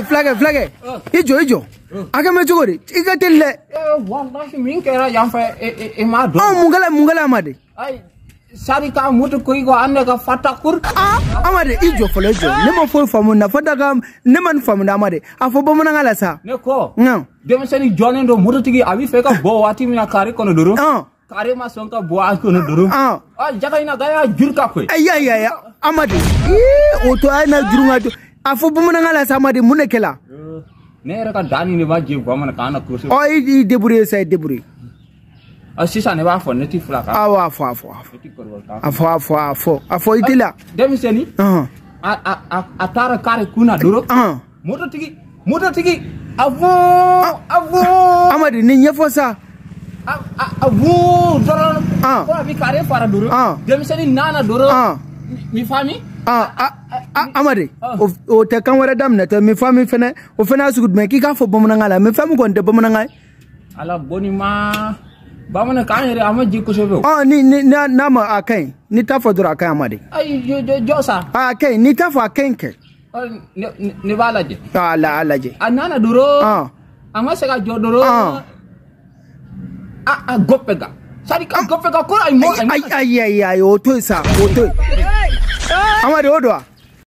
Flagge. Ijo. Aga me jogori. Iga telle. Wallahi min kera yamfa e ma do. Mungala amade. Ay sarika mutu ko igo ande ka fatakur. Amade ijo folo ijo. Nema fo famu na fataga nema famu na amade. Afo bomo na ngala sa. Ne ko. No. Dem seni jonen do mutu tigi abi feka bo wati mina kare kono duru. Kare ma sonka bo a kono duru. Jaga ina gaya jurka ko. Ay amade. Oto ay na jurunga to. Afo bomo na ngala sa amade munekela. Ne ka dani ne ba je ko mana kana kurso. I débrouiller ça débrouiller. Sisa ne ba fo ne ti flaka. Afo itila. Dem seni. Atara kare kuna duro. Moto tigi. Avo. Amadi ni nyefo sa. Avo doro. Ko abi kare fara duro. Dem seni nana duro. Mi fami? Amadi. O te kan wara dam na te mi fami fene. O fena sugud me ki ka fo bomonanga mi fami ko nte bomonanga. Ala boni ma bamana kanere amaji ko sebe. Ni na ma akai. Ni ta fo dura akai amadi. Ay josa. Akai ni ta fo akai ke. Ni balaje. Alaje. Anana duro. Ama sega jodoro. Gopega. Sari ka gopega ko ay mo. Ay oto sa oto. Amadi odwa.